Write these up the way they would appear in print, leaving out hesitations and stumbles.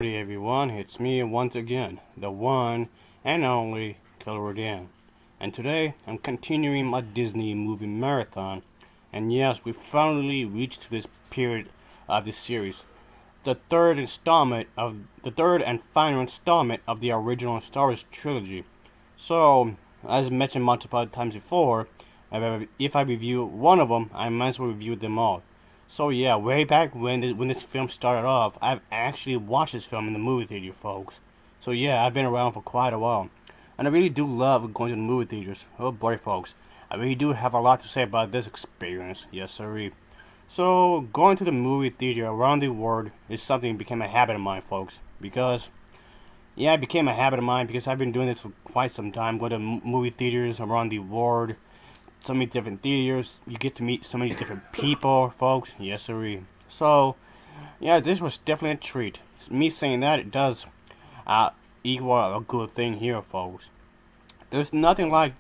Hey everyone, it's me once again, the one and only Killer Dan. And today I'm continuing my Disney movie marathon. And yes, we finally reached this period of the series. The third and final installment of the original Star Wars trilogy. So, as mentioned multiple times before, if I review one of them, I might as well review them all. So yeah, way back when this film started off, I've actually watched this film in the movie theater, folks. So yeah, I've been around for quite a while, and I really do love going to the movie theaters. Oh boy, folks, I really do have a lot to say about this experience. Yes, sirree. So going to the movie theater around the world is something that became a habit of mine, folks. Because yeah, it became a habit of mine because I've been doing this for quite some time. Going to movie theaters around the world, so many different theaters. You get to meet so many different people, folks. Yes, sirree. So, yeah, this was definitely a treat. Me saying that, it does uh, equal a good thing here, folks. There's nothing like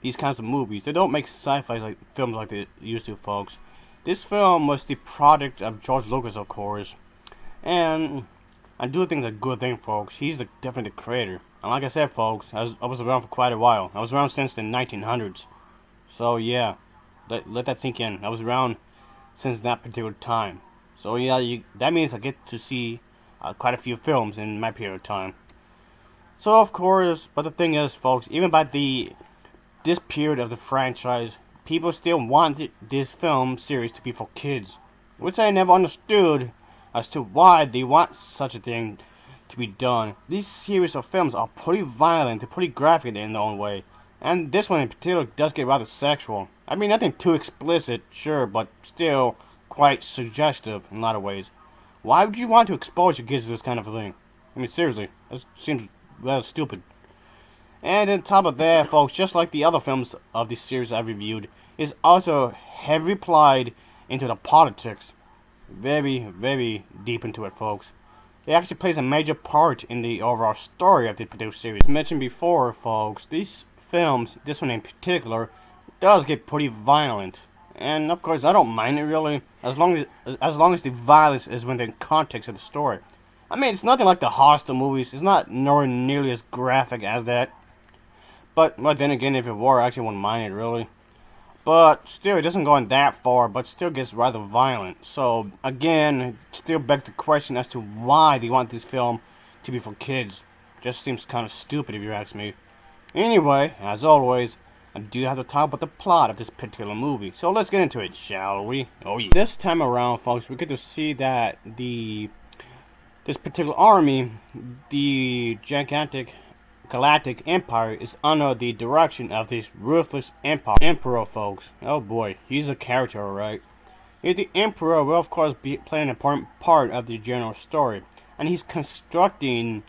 these kinds of movies. They don't make sci-fi like films like they used to, folks. This film was the product of George Lucas, of course, and I do think it's a good thing, folks. He's definitely the creator. And like I said, folks, I was around for quite a while. I was around since the 1900s. So yeah, let that sink in. I was around since that particular time. So yeah, that means I get to see quite a few films in my period of time. So of course, but the thing is, folks, even by this period of the franchise, people still wanted this film series to be for kids, which I never understood as to why they want such a thing to be done. These series of films are pretty violent, they're pretty graphic in their own way, and this one in particular does get rather sexual. I mean, nothing too explicit, sure, but still quite suggestive in a lot of ways. Why would you want to expose your kids to this kind of thing? I mean, seriously, this seems rather stupid. And on top of that, folks, just like the other films of this series I've reviewed, is also heavily applied into the politics. Very, very deep into it, folks. It actually plays a major part in the overall story of the particular series. As mentioned before, folks, these films, this one in particular, does get pretty violent. And of course, I don't mind it really, as long as the violence is within the context of the story. I mean, it's nothing like the Hostel movies. It's not nor nearly as graphic as that. But then again, if it were, I actually wouldn't mind it really. But still, it doesn't go in that far, but still gets rather violent. So, again, it still begs the question as to why they want this film to be for kids. Just seems kind of stupid if you ask me. Anyway, as always, I do have to talk about the plot of this particular movie. So let's get into it, shall we? Oh yeah. This time around, folks, we get to see that this particular army, the gigantic Galactic Empire, is under the direction of this ruthless emperor, folks. Oh boy, he's a character, alright. The emperor will of course play an important part of the general story, and he's constructing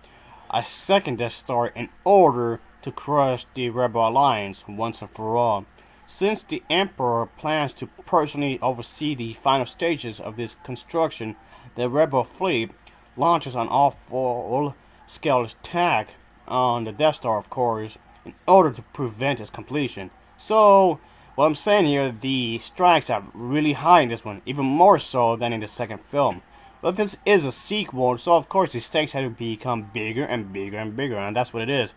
a second Death Star in order to crush the Rebel Alliance once and for all. Since the emperor plans to personally oversee the final stages of this construction, the Rebel fleet launches an all scale attack on the Death Star, of course, in order to prevent its completion. So, what I'm saying here, the strikes are really high in this one, even more so than in the second film. But this is a sequel, so of course the stakes have to become bigger and bigger and bigger, and that's what it is.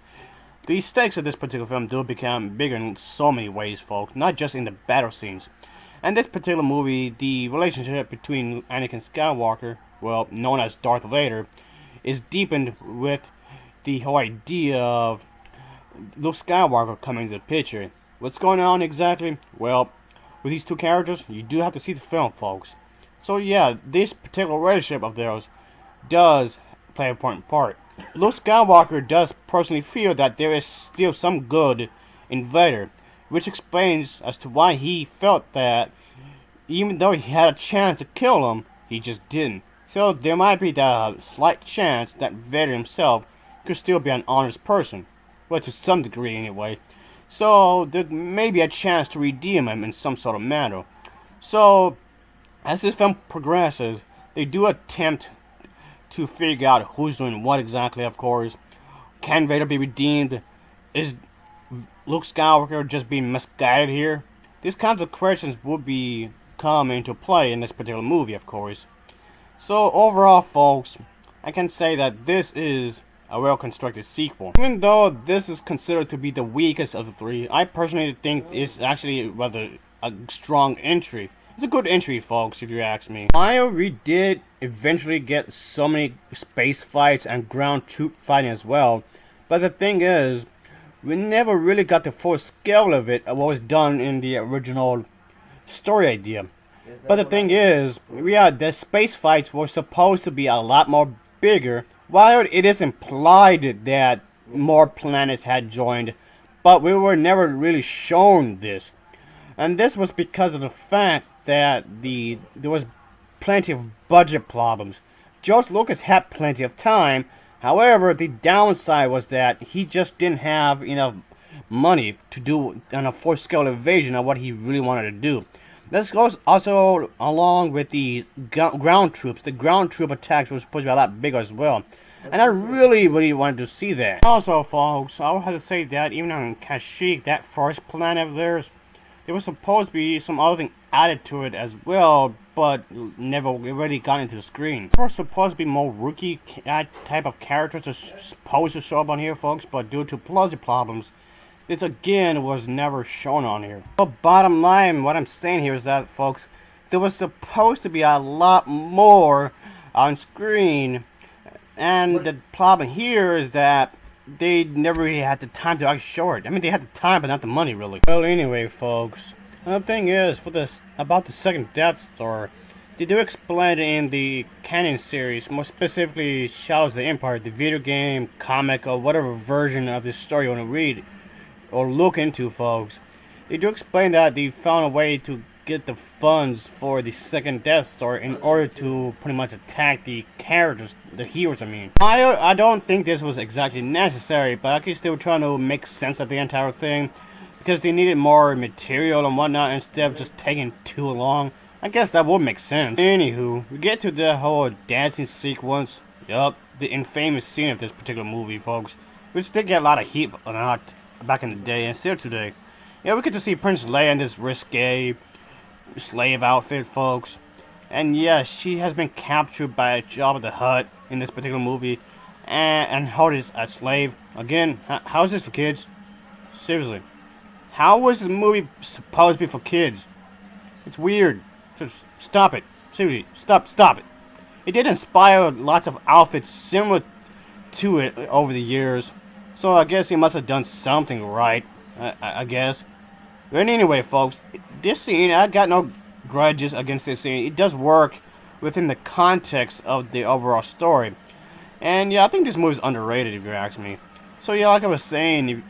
The stakes of this particular film do become bigger in so many ways, folks, not just in the battle scenes. And this particular movie, the relationship between Anakin Skywalker, well, known as Darth Vader, is deepened with the whole idea of Luke Skywalker coming into the picture. What's going on exactly? Well, with these two characters, you do have to see the film, folks. So yeah, this particular relationship of theirs does play an important part. Luke Skywalker does personally feel that there is still some good in Vader, which explains as to why he felt that even though he had a chance to kill him, he just didn't. So there might be the slight chance that Vader himself could still be an honest person. Well, to some degree anyway. So there may be a chance to redeem him in some sort of manner. So, as this film progresses, they do attempt to figure out who's doing what exactly, of course. Can Vader be redeemed? Is Luke Skywalker just being misguided here? These kinds of questions would be come into play in this particular movie, of course. So overall, folks, I can say that this is a well-constructed sequel. Even though this is considered to be the weakest of the three, I personally think it's actually rather a strong entry. It's a good entry, folks, if you ask me. While we did eventually get so many space fights and ground troop fighting as well, but the thing is, we never really got the full scale of it, of what was done in the original story idea. But the thing is, yeah, the space fights were supposed to be a lot more bigger, while it is implied that more planets had joined, but we were never really shown this. And this was because of the fact that there was plenty of budget problems. George Lucas had plenty of time. However, the downside was that he just didn't have enough money to do a full-scale invasion of what he really wanted to do. This goes also along with the ground troops. The ground troop attacks were supposed to be a lot bigger as well. And I really wanted to see that. Also, folks, I would have to say that even on Kashyyyk, that first planet of theirs, there was supposed to be some other thing added to it as well, but never really got into the screen. There were supposed to be more rookie type of characters that supposed to show up on here, folks, but due to budget problems, this again was never shown on here. But bottom line, what I'm saying here is that, folks, there was supposed to be a lot more on screen, and the problem here is that they never really had the time to actually show it. I mean, they had the time, but not the money, really. Well, anyway, folks, the thing is, for this about the second Death Star, they do explain it in the canon series, more specifically Shadows of the Empire, the video game, comic, or whatever version of this story you want to read or look into, folks. They do explain that they found a way to get the funds for the second Death Star in order to pretty much attack the characters, the heroes, I mean. I don't think this was exactly necessary, but I guess they were trying to make sense of the entire thing, because they needed more material and whatnot instead of just taking too long. I guess that would make sense. Anywho, we get to the whole dancing sequence. Yup, the infamous scene of this particular movie, folks, which did get a lot of heat or not back in the day and still today. Yeah, we get to see Prince Leia in this risque slave outfit, folks. And yes, she has been captured by Jabba the Hutt in this particular movie and held as a slave. Again, how is this for kids? Seriously. How was this movie supposed to be for kids? It's weird. Just stop it. Seriously, stop it. It did inspire lots of outfits similar to it over the years. So I guess he must have done something right, I guess. But anyway, folks, this scene, I got no grudges against this scene. It does work within the context of the overall story. And yeah, I think this movie's underrated if you ask me. So yeah, like I was saying,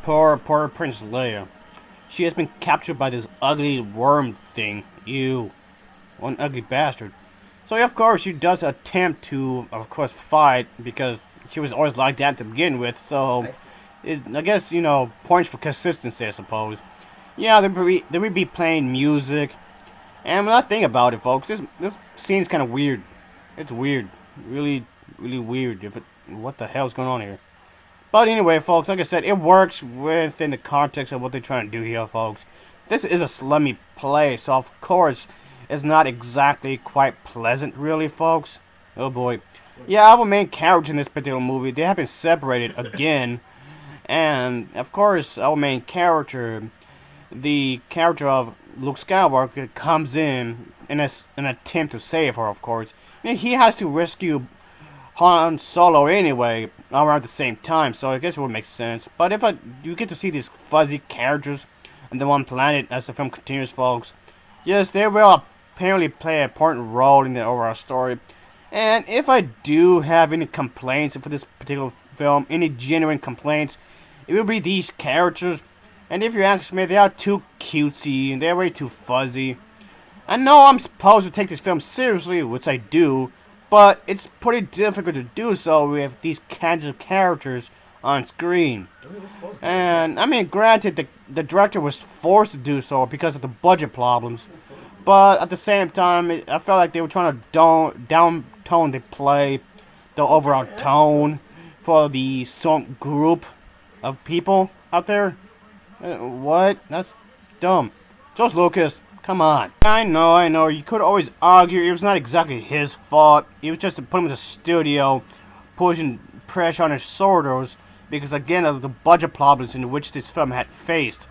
poor Princess Leia. She has been captured by this ugly worm thing. Ew. One ugly bastard. So yeah, of course, she does attempt to, of course, fight, because she was always like that to begin with. So, I guess, you know, points for consistency, I suppose. Yeah, they would be playing music. And when I think about it, folks, this scene's kind of weird. It's weird. Really weird. What the hell's going on here? But anyway, folks, like I said, it works within the context of what they're trying to do here, folks. This is a slummy place, so of course, it's not exactly quite pleasant, really, folks. Oh boy. Yeah, our main characters in this particular movie, they have been separated again. And, of course, our main character, the character of Luke Skywalker, comes in an attempt to save her, of course. And he has to rescue Han Solo anyway, around the same time, so I guess it would make sense. But if you get to see these fuzzy characters on the one planet as the film continues, folks, yes, they will apparently play an important role in the overall story. And if I do have any complaints for this particular film, any genuine complaints, it will be these characters. And if you ask me, they are too cutesy and they're way too fuzzy. I know I'm supposed to take this film seriously, which I do, but it's pretty difficult to do so with these kinds of characters on screen. And, I mean, granted, the director was forced to do so because of the budget problems. But at the same time, I felt like they were trying to down-tone the play, the overall tone for the some group of people out there. What? That's dumb. George Lucas, Come on. I know. You could always argue it was not exactly his fault. It was just to put him in the studio, pushing pressure on his shoulders because, again, of the budget problems in which this film had faced.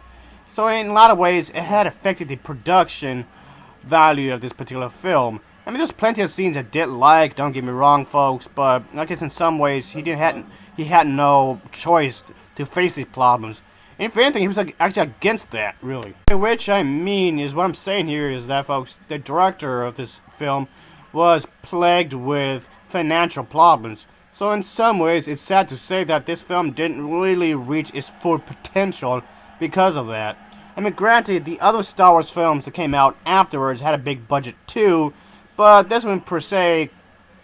So in a lot of ways, it had affected the production value of this particular film. I mean, there's plenty of scenes I did like. Don't get me wrong, folks, but I guess in some ways he had no choice to face these problems. If anything, he was actually against that, really. Which I mean is what I'm saying here is that, folks, the director of this film was plagued with financial problems. So in some ways, it's sad to say that this film didn't really reach its full potential because of that. I mean, granted, the other Star Wars films that came out afterwards had a big budget too, but this one per se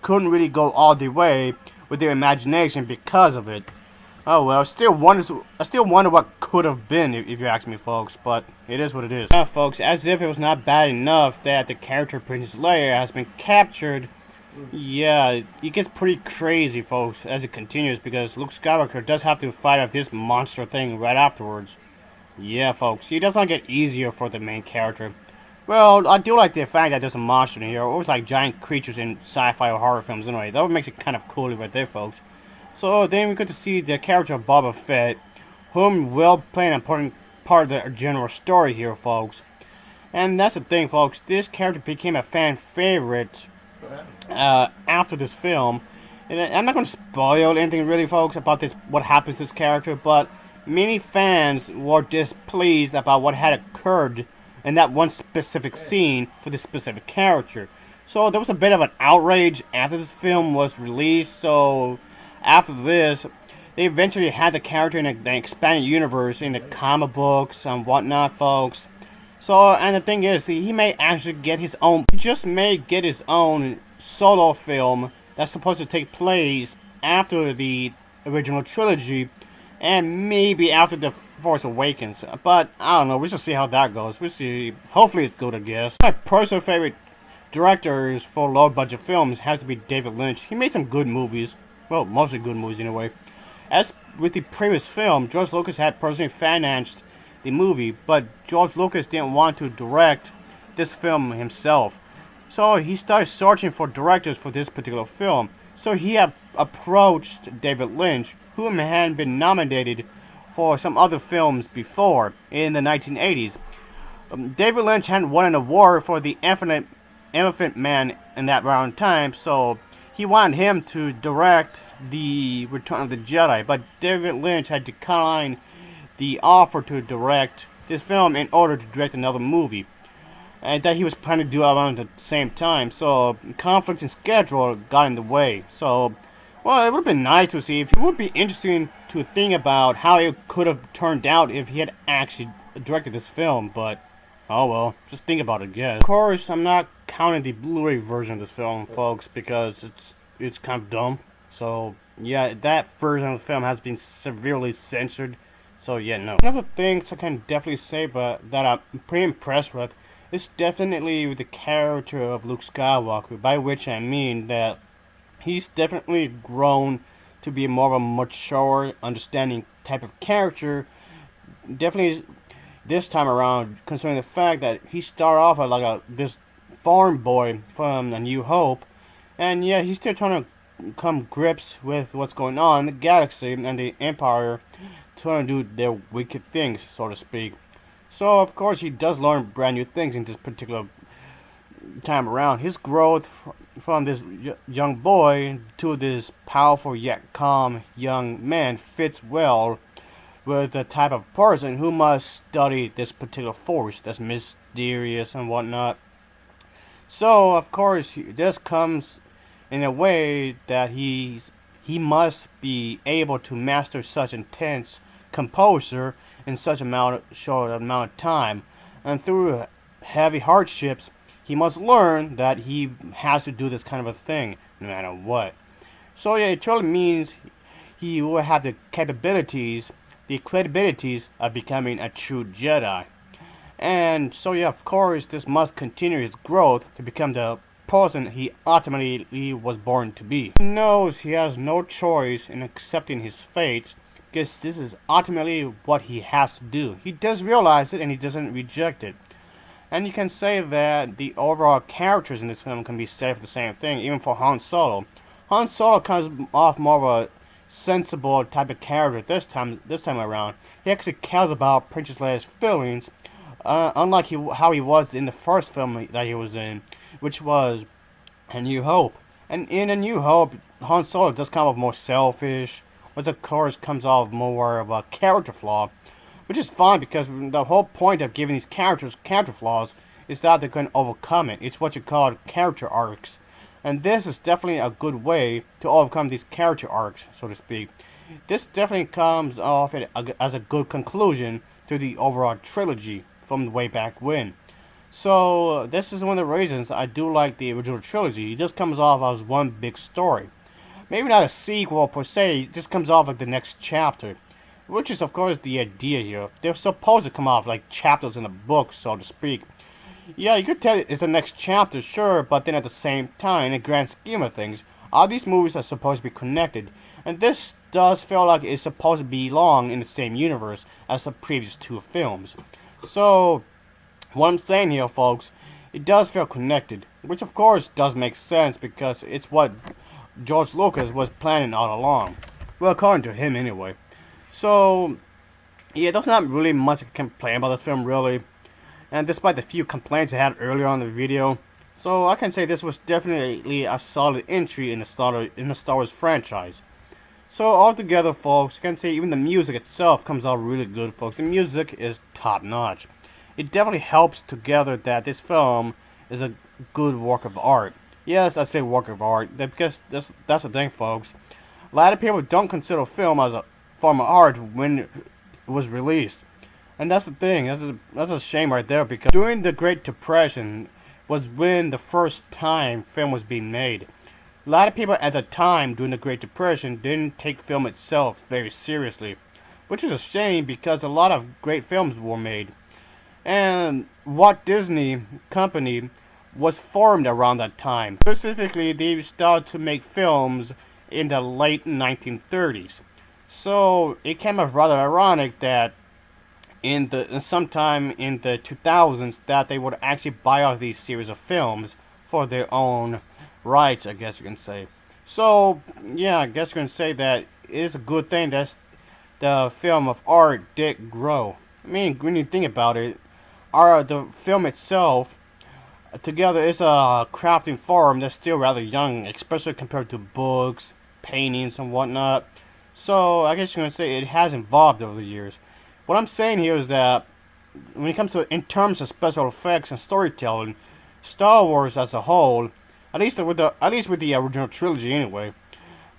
couldn't really go all the way with their imagination because of it. Oh well, I still wonder what could have been, if you ask me, folks, but it is what it is. Yeah, folks, as if it was not bad enough that the character Princess Leia has been captured. Yeah, it gets pretty crazy, folks, as it continues, because Luke Skywalker does have to fight off this monster thing right afterwards. Yeah, folks, it does not get easier for the main character. Well, I do like the fact that there's a monster in here, or like giant creatures in sci-fi or horror films anyway. That makes it kind of cool right there, folks. So then we get to see the character of Boba Fett, whom will play an important part of the general story here, folks. And that's the thing, folks. This character became a fan favorite after this film. And I'm not going to spoil anything really, folks, about this, what happens to this character, but many fans were displeased about what had occurred in that one specific scene for this specific character. So there was a bit of an outrage after this film was released. So after this, they eventually had the character in the expanded universe in the comic books and whatnot, folks. So, and the thing is, he may actually get his own, he just may get his own solo film that's supposed to take place after the original trilogy and maybe after the Force Awakens. But I don't know, we shall see how that goes. We'll see. Hopefully it's good, I guess. My personal favorite directors for low budget films has to be David Lynch. He made some good movies. Well, mostly good movies anyway. As with the previous film, George Lucas had personally financed the movie, but George Lucas didn't want to direct this film himself. So he started searching for directors for this particular film. So he approached David Lynch, whom had been nominated for some other films before in the 1980s. David Lynch hadn't won an award for the Elephant Man in that round time, so he wanted him to direct the Return of the Jedi, but David Lynch had declined the offer to direct this film in order to direct another movie, and that he was planning to do around the same time. So conflicts in schedule got in the way. So, well, it would have been nice to see. It would be interesting to think about how it could have turned out if he had actually directed this film, but oh well, just think about it again. Of course, I'm not counting the Blu-ray version of this film, folks, because it's kind of dumb. So yeah, that version of the film has been severely censored. So yeah, no. One of the things I can definitely say, but that I'm pretty impressed with, is definitely the character of Luke Skywalker. By which I mean that he's definitely grown to be more of a mature, understanding type of character. Definitely this time around, considering the fact that he started off as like this farm boy from A New Hope, and yeah, he's still trying to come grips with what's going on in the galaxy and the Empire trying to do their wicked things, so to speak. So of course he does learn brand new things in this particular time around. His growth from this young boy to this powerful yet calm young man fits well with the type of person who must study this particular force that's mysterious and whatnot. So of course this comes in a way that he must be able to master such intense composure in such a short amount of time, and through heavy hardships he must learn that he has to do this kind of a thing no matter what. So yeah, it truly means he will have the capabilities, the credibilities of becoming a true Jedi. And so yeah, of course this must continue his growth to become the person he ultimately was born to be. He knows he has no choice in accepting his fate, because this is ultimately what he has to do. He does realize it and he doesn't reject it. And you can say that the overall characters in this film can be said for the same thing, even for Han Solo. Han Solo comes off more of a sensible type of character this time around. He actually cares about Princess Leia's feelings, unlike how he was in the first film that he was in, which was A New Hope. And in A New Hope, Han Solo does come off more selfish, which of course comes off more of a character flaw, which is fine because the whole point of giving these characters character flaws is that they can overcome it. It's what you call character arcs. And this is definitely a good way to overcome these character arcs, so to speak. This definitely comes off as a good conclusion to the overall trilogy from way back when. So this is one of the reasons I do like the original trilogy. It just comes off as one big story. Maybe not a sequel per se, it just comes off like the next chapter. Which is of course the idea here. They're supposed to come off like chapters in a book, so to speak. Yeah, you could tell it's the next chapter, sure, but then at the same time, in the grand scheme of things, all these movies are supposed to be connected. And this does feel like it's supposed to belong in the same universe as the previous two films. So, what I'm saying here, folks, it does feel connected. Which of course does make sense because it's what George Lucas was planning all along. Well, according to him anyway. So, yeah, there's not really much I can complain about this film, really. And despite the few complaints I had earlier on in the video, so I can say this was definitely a solid entry in the Star Wars franchise. So altogether, folks, you can say even the music itself comes out really good, folks. The music is top notch. It definitely helps together that this film is a good work of art. Yes, I say work of art because that's the thing, folks. A lot of people don't consider film as a form of art when it was released. And that's the thing, that's a shame right there, because during the Great Depression was when the first time film was being made. A lot of people at the time during the Great Depression didn't take film itself very seriously, which is a shame because a lot of great films were made. And Walt Disney Company was formed around that time. Specifically, they started to make films in the late 1930s. So it came off rather ironic that sometime in the 2000s that they would actually buy out these series of films for their own rights, I guess you can say. So yeah, I guess you can say that it is a good thing that the film of art did grow. I mean, when you think about it, the film itself together is a crafting form that's still rather young, especially compared to books, paintings, and whatnot. So I guess you can say it has evolved over the years. What I'm saying here is that when it comes to in terms of special effects and storytelling, Star Wars as a whole, at least with the original trilogy anyway,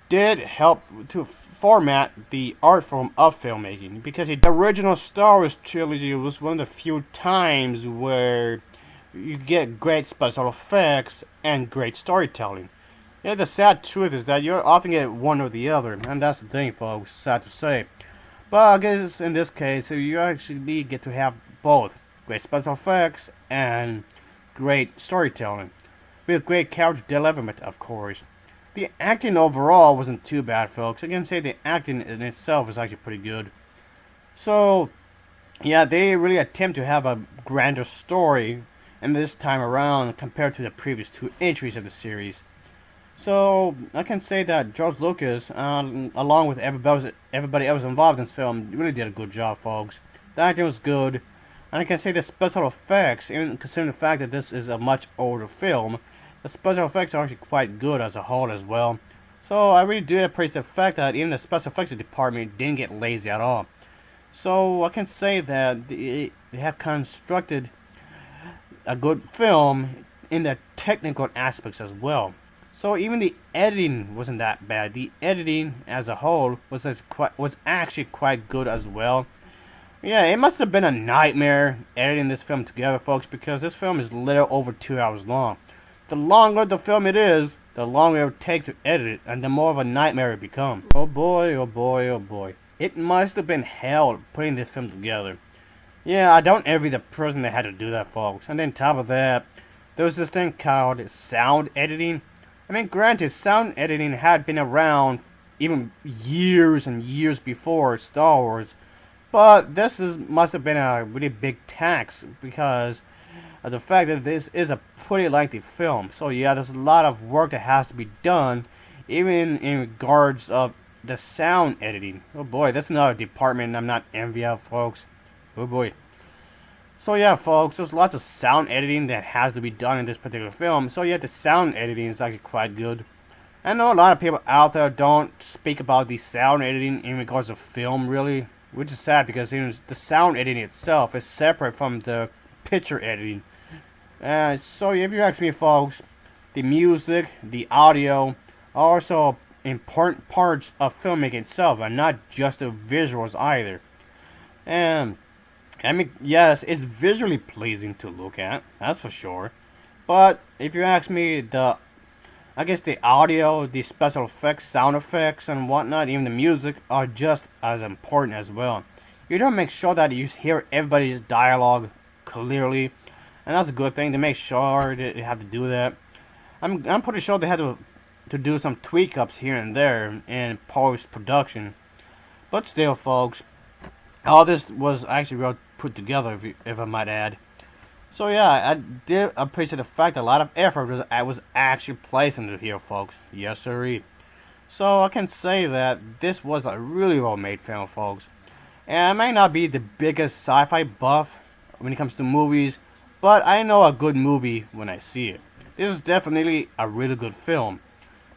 did help to format the art form of filmmaking, because the original Star Wars trilogy was one of the few times where you get great special effects and great storytelling. Yeah, the sad truth is that you often get one or the other, and that's the thing, folks. Sad to say. But I guess in this case, you actually get to have both great special effects and great storytelling, with great character development, of course. The acting overall wasn't too bad, folks. I can say the acting in itself is actually pretty good. So, yeah, they really attempt to have a grander story in this time around compared to the previous two entries of the series. So I can say that George Lucas, along with everybody else involved in this film, really did a good job, folks. The acting was good, and I can say the special effects, even considering the fact that this is a much older film, the special effects are actually quite good as a whole as well. So I really do appreciate the fact that even the special effects department didn't get lazy at all. So I can say that they have constructed a good film in the technical aspects as well. So even the editing wasn't that bad. The editing as a whole was actually quite good as well. Yeah, it must have been a nightmare editing this film together, folks, because this film is a little over 2 hours long. The longer the film it is, the longer it will take to edit it, and the more of a nightmare it becomes. Oh boy, oh boy, oh boy. It must have been hell putting this film together. Yeah, I don't envy the person that had to do that, folks. And then on top of that, there was this thing called sound editing. I mean, granted, sound editing had been around even years and years before Star Wars, but must have been a really big tax because the fact that this is a pretty lengthy film. So yeah, there's a lot of work that has to be done, even in regards of the sound editing. Oh boy, that's another department I'm not envy of, folks. Oh boy. So yeah, folks, there's lots of sound editing that has to be done in this particular film. So yeah, the sound editing is actually quite good. I know a lot of people out there don't speak about the sound editing in regards to film, really, which is sad because the sound editing itself is separate from the picture editing. So if you ask me, folks, the music, the audio, are also important parts of filmmaking itself, and not just the visuals either. And I mean, yes, it's visually pleasing to look at, that's for sure. But if you ask me, I guess the audio, the special effects, sound effects, and whatnot, even the music, are just as important as well. You don't make sure that you hear everybody's dialogue clearly, and that's a good thing. They make sure that they have to do that. I'm pretty sure they had to do some tweak ups here and there in post production, but still, folks, all this was actually well put together, if I might add. So yeah, I did appreciate the fact that a lot of effort was actually placed into here, folks. Yes, sirree. So I can say that this was a really well made film, folks. And I may not be the biggest sci-fi buff when it comes to movies, but I know a good movie when I see it. This is definitely a really good film.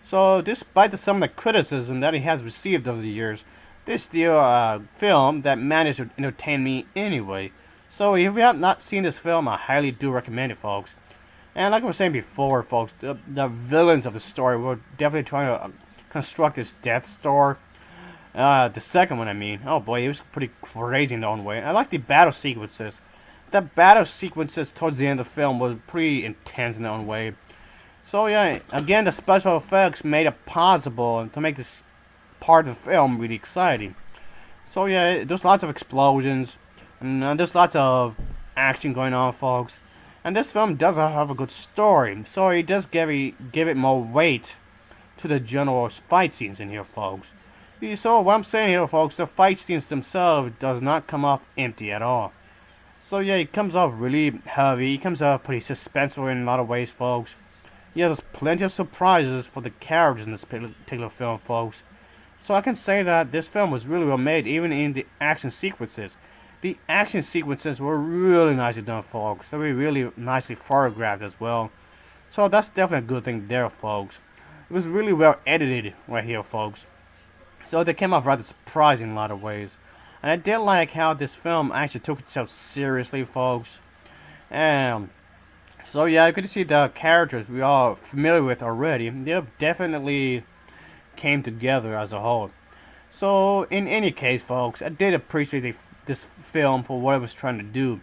So despite some of the criticism that it has received over the years, this is still a film that managed to entertain me anyway. So if you have not seen this film, I highly do recommend it, folks. And like I was saying before, folks, the villains of the story were definitely trying to construct this Death Star. The second one, I mean. Oh boy, it was pretty crazy in their own way. I like the battle sequences. The battle sequences towards the end of the film was pretty intense in their own way. So yeah, again, the special effects made it possible to make this part of the film really exciting. So yeah, there's lots of explosions, and there's lots of action going on, folks. And this film does have a good story, so it does give it more weight to the general fight scenes in here, folks. So what I'm saying here, folks, the fight scenes themselves does not come off empty at all. So yeah, it comes off really heavy. It comes off pretty suspenseful in a lot of ways, folks. Yeah, there's plenty of surprises for the characters in this particular film, folks. So I can say that this film was really well made, even in the action sequences. The action sequences were really nicely done, folks. They were really nicely photographed as well. So that's definitely a good thing there, folks. It was really well edited right here, folks. So they came off rather surprising in a lot of ways. And I did like how this film actually took itself seriously, folks. So yeah, you could see the characters we are familiar with already. They definitely came together as a whole. So in any case, folks, I did appreciate this film for what it was trying to do.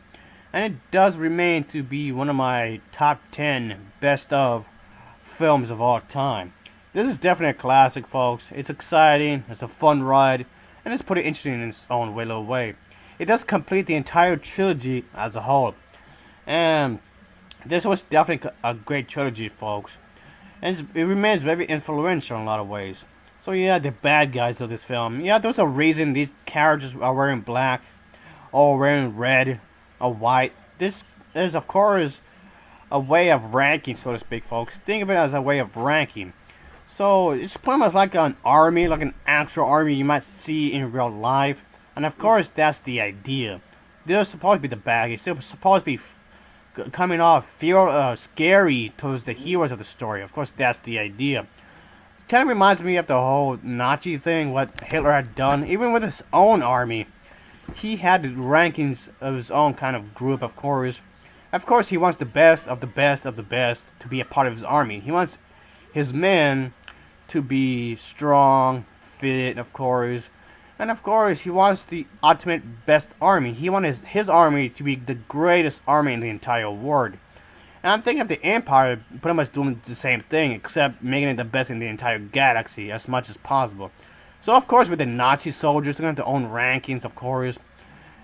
And it does remain to be one of my top 10 best of films of all time. This is definitely a classic, folks. It's exciting, it's a fun ride, and it's pretty interesting in its own little way. It does complete the entire trilogy as a whole. And this was definitely a great trilogy, folks. And it remains very influential in a lot of ways. So yeah, the bad guys of this film. Yeah, there's a reason these characters are wearing black, or wearing red, or white. This is, of course, a way of ranking, so to speak, folks. Think of it as a way of ranking. So it's pretty much like an army, like an actual army you might see in real life. And of course, that's the idea. They're supposed to be the bad guys. They're supposed to be coming off feel scary towards the heroes of the story. Of course, that's the idea. Kind of reminds me of the whole Nazi thing, what Hitler had done, even with his own army. He had the rankings of his own kind of group, of course. Of course, he wants the best of the best of the best to be a part of his army. He wants his men to be strong, fit, of course. And of course, he wants the ultimate best army. He wants his army to be the greatest army in the entire world. And I'm thinking of the Empire pretty much doing the same thing, except making it the best in the entire galaxy as much as possible. So of course, with the Nazi soldiers, they're going to have their own rankings, of course.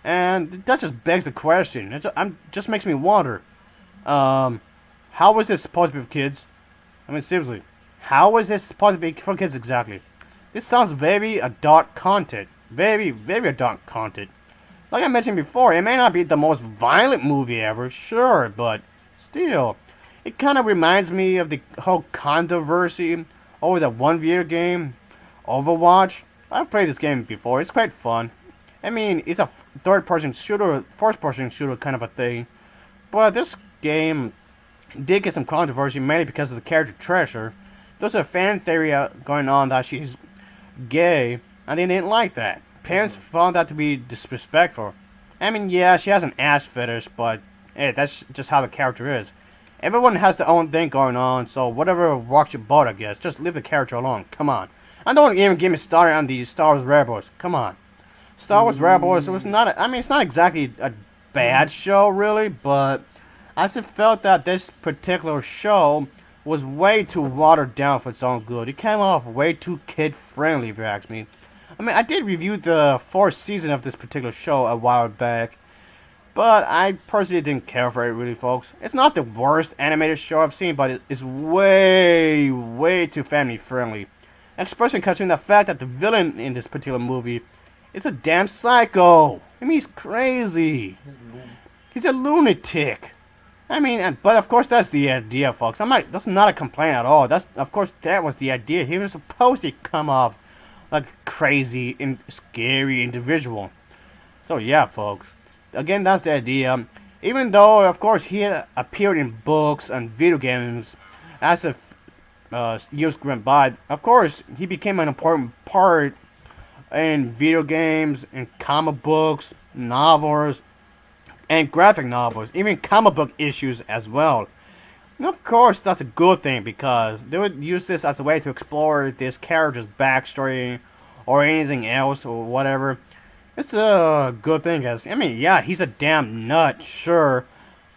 And that just begs the question. It just makes me wonder, how was this supposed to be for kids? I mean, seriously, how was this supposed to be for kids exactly? This sounds very adult content. Very, very adult content. Like I mentioned before, it may not be the most violent movie ever, sure, but still, it kind of reminds me of the whole controversy over that one video game, Overwatch. I've played this game before. It's quite fun. I mean, it's a third-person shooter, first-person shooter kind of a thing. But this game did get some controversy mainly because of the character Treasure. There's a fan theory going on that she's gay, and they didn't like that. Parents found that to be disrespectful. I mean, yeah, she has an ass fetish, but hey, that's just how the character is. Everyone has their own thing going on, so whatever rocks your boat, I guess. Just leave the character alone. Come on. And don't even get me started on the Star Wars Rebels. Come on. Star Wars Rebels, it was not, I mean, it's not exactly a bad show, really, but I just felt that this particular show was way too watered down for its own good. It came off way too kid-friendly, if you ask me. I mean, I did review the fourth season of this particular show a while back, but I personally didn't care for it, really, folks. It's not the worst animated show I've seen, but it's way, way too family-friendly. Especially considering the fact that the villain in this particular movie is a damn psycho. I mean, he's crazy. He's a lunatic. I mean, but of course that's the idea, folks. That's not a complaint at all. Of course, that was the idea. He was supposed to come off like a crazy and scary individual. So yeah, folks. Again, that's the idea. Even though, of course, he appeared in books and video games as a years went by, of course, he became an important part in video games, in comic books, novels, and graphic novels, even comic book issues as well. And of course, that's a good thing because they would use this as a way to explore this character's backstory or anything else or whatever. It's a good thing, because, I mean, yeah, he's a damn nut, sure,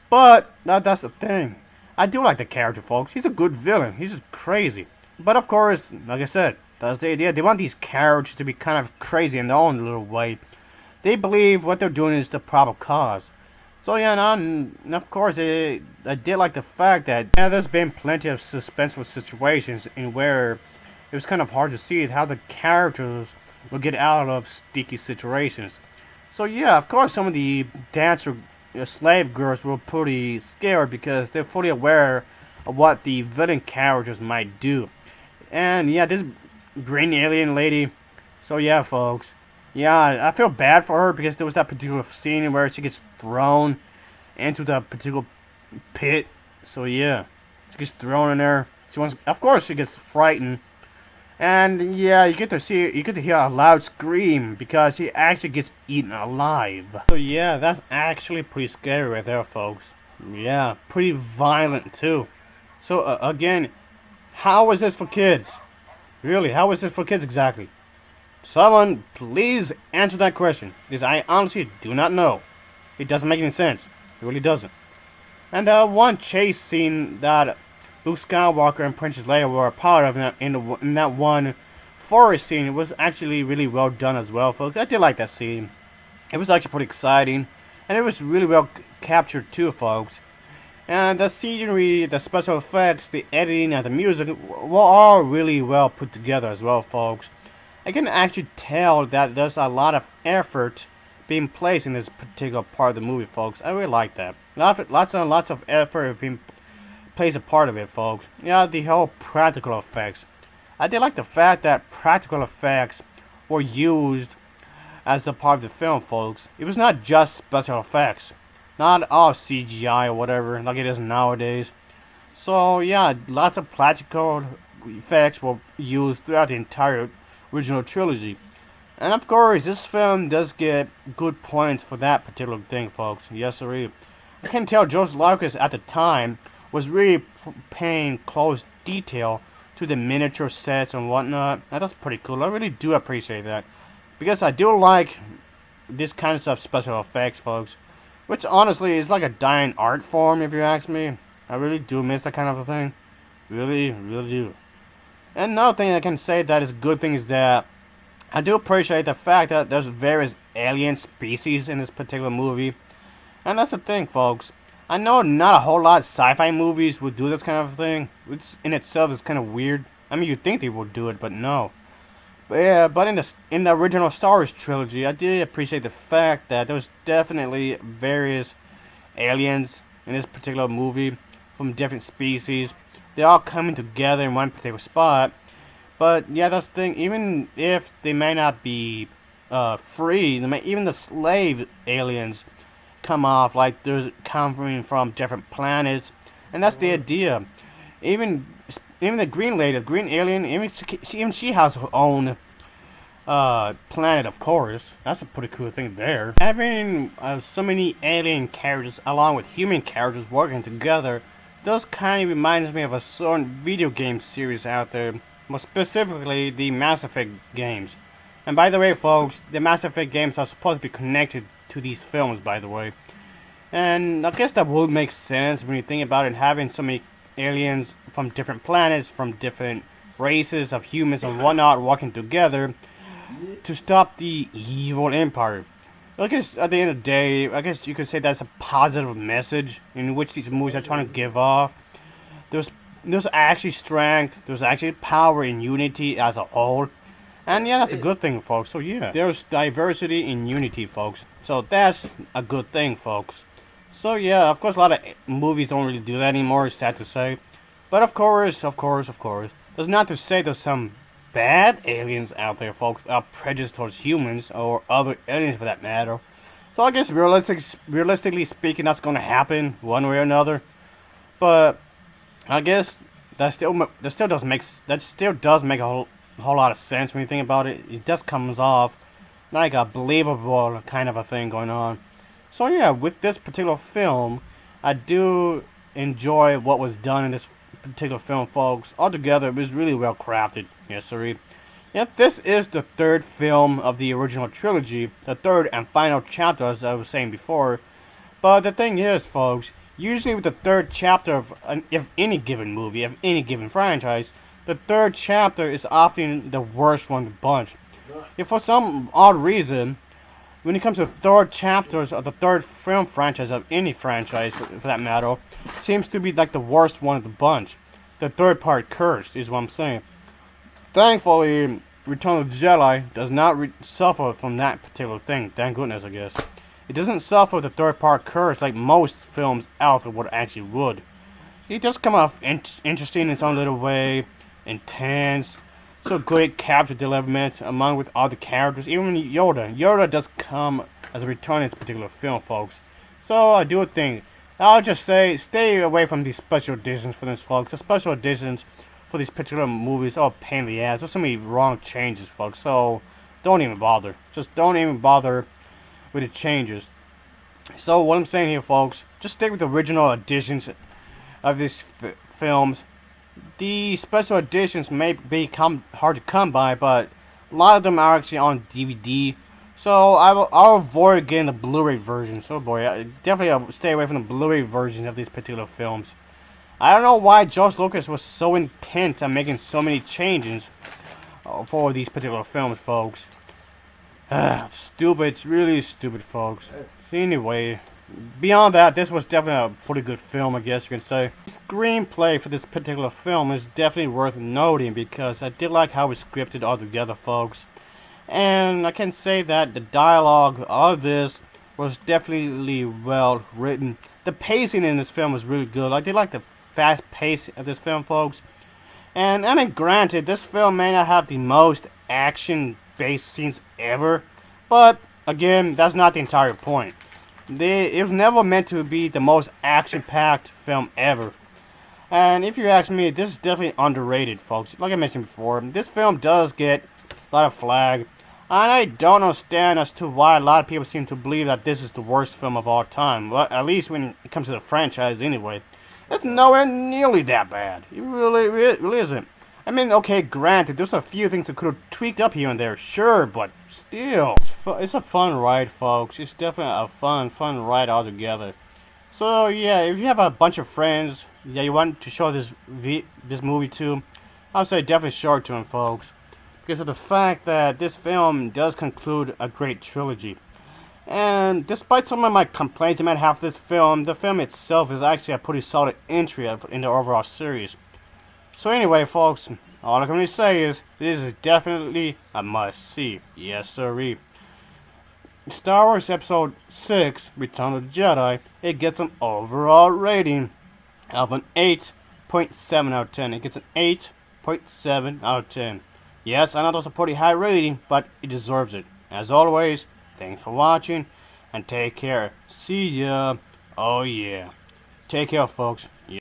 but that's the thing. I do like the character, folks. He's a good villain. He's just crazy. But of course, like I said, that's the idea. They want these characters to be kind of crazy in their own little way. They believe what they're doing is the proper cause. So yeah, and of course, I did like the fact that yeah, there's been plenty of suspenseful situations in where it was kind of hard to see how the characters would get out of sticky situations. So yeah, of course, some of the dancer slave girls were pretty scared because they're fully aware of what the villain characters might do. And yeah, this green alien lady. So yeah, folks. Yeah, I feel bad for her because there was that particular scene where she gets thrown into the particular pit. So yeah, she gets thrown in there. Of course, she gets frightened. And yeah, you get to hear a loud scream because he actually gets eaten alive. So yeah, that's actually pretty scary right there, folks. Yeah, pretty violent too. So again, how is this for kids? Really, how is this for kids exactly? Someone please answer that question, because I honestly do not know. It doesn't make any sense. It really doesn't. And one chase scene that Luke Skywalker and Princess Leia were a part of in that one forest scene was actually really well done as well, folks. I did like that scene. It was actually pretty exciting, and it was really well captured too, folks. And the scenery, the special effects, the editing, and the music were all really well put together as well, folks. I can actually tell that there's a lot of effort being placed in this particular part of the movie, folks. I really like that. Lots of effort being plays a part of it, folks. Yeah, the whole practical effects. I did like the fact that practical effects were used as a part of the film, folks. It was not just special effects. Not all CGI or whatever, like it is nowadays. So, yeah, lots of practical effects were used throughout the entire original trilogy. And of course, this film does get good points for that particular thing, folks. Yes, sir. I can tell George Lucas at the time was really paying close detail to the miniature sets and whatnot. And that's pretty cool. I really do appreciate that. Because I do like this kind of special effects, folks. Which honestly is like a dying art form, if you ask me. I really do miss that kind of a thing. Really, really do. And another thing I can say that is a good thing is that I do appreciate the fact that there's various alien species in this particular movie. And that's the thing, folks. I know not a whole lot of sci-fi movies would do this kind of thing, which in itself is kind of weird. I mean, you'd think they would do it, but no. Yeah, but in the original Star Wars trilogy, I did appreciate the fact that there was definitely various aliens in this particular movie from different species. They're all coming together in one particular spot. But yeah, that's the thing. Even if they may not be free, even the slave aliens come off like they're coming from different planets, and that's the idea. Even even the green lady, the green alien, even she has her own planet, of course. That's a pretty cool thing there. Having so many alien characters along with human characters working together does kind of reminds me of a certain video game series out there, more specifically the Mass Effect games. And by the way, folks, the Mass Effect games are supposed to be connected to these films, by the way. And I guess that would make sense when you think about it, having so many aliens from different planets, from different races of humans and whatnot working together to stop the evil empire. I guess at the end of the day, I guess you could say that's a positive message in which these movies are trying to give off. There's there's actually strength, there's actually power in unity as a whole. And yeah, that's a good thing, folks. So yeah, there's diversity in unity, folks. So that's a good thing, folks. So yeah, of course a lot of movies don't really do that anymore, it's sad to say. But of course, that's not to say there's some bad aliens out there, folks, are prejudiced towards humans or other aliens for that matter. So I guess realistically speaking, that's going to happen one way or another. But I guess that still does make a whole lot of sense when you think about it. It just comes off like a believable kind of a thing going on. So yeah, with this particular film, I do enjoy what was done in this particular film, folks. Altogether, it was really well crafted. Yes, sir. Yeah, this is the third film of the original trilogy, the third and final chapter, as I was saying before. But the thing is, folks, usually with the third chapter of any given movie, of any given franchise, the third chapter is often the worst one of the bunch. If for some odd reason, when it comes to third chapters of the third film franchise of any franchise, for that matter, seems to be like the worst one of the bunch. The third part cursed is what I'm saying. Thankfully, Return of the Jedi does not suffer from that particular thing. Thank goodness, I guess. It doesn't suffer the third part curse like most films out there would actually would. It does come off interesting in its own little way, intense, so great character development among with other characters, even Yoda. Yoda does come as a return in this particular film, folks. So I do think, I'll just say, stay away from these special editions for this, folks. The special editions for these particular movies are a pain in the ass. There's so many wrong changes, folks. So don't even bother. Just don't even bother with the changes. So what I'm saying here, folks, just stick with the original editions of these films. The special editions may become hard to come by, but a lot of them are actually on DVD. So I'll avoid getting the Blu-ray version. So boy, I'll stay away from the Blu-ray version of these particular films. I don't know why George Lucas was so intent on making so many changes for these particular films, folks. Stupid, really stupid, folks. Anyway, beyond that, this was definitely a pretty good film, I guess you can say. The screenplay for this particular film is definitely worth noting because I did like how it was scripted altogether, folks. And I can say that the dialogue of this was definitely well written. The pacing in this film was really good. I did like the fast pace of this film, folks. And I mean, granted, this film may not have the most action-based scenes ever, but again, that's not the entire point. It was never meant to be the most action-packed film ever. And if you ask me, this is definitely underrated, folks. Like I mentioned before, this film does get a lot of flag. And I don't understand as to why a lot of people seem to believe that this is the worst film of all time. Well, at least when it comes to the franchise anyway. It's nowhere nearly that bad. It really isn't. I mean, okay, granted, there's a few things that could have tweaked up here and there, sure, but still. It's a fun ride, folks. It's definitely a fun ride altogether. So, yeah, if you have a bunch of friends that you want to show this movie to, I'll say definitely show it to them, folks. Because of the fact that this film does conclude a great trilogy. And despite some of my complaints I might have with this film, the film itself is actually a pretty solid entry in the overall series. So anyway, folks, All I can really say is, this is definitely a must-see. Yes, sirree. Star Wars Episode 6, Return of the Jedi, it gets an overall rating of an 8.7 out of 10. It gets an 8.7 out of 10. Yes, I know that's a pretty high rating, but it deserves it. As always, thanks for watching, and take care. See ya. Oh yeah. Take care, folks. Yeah.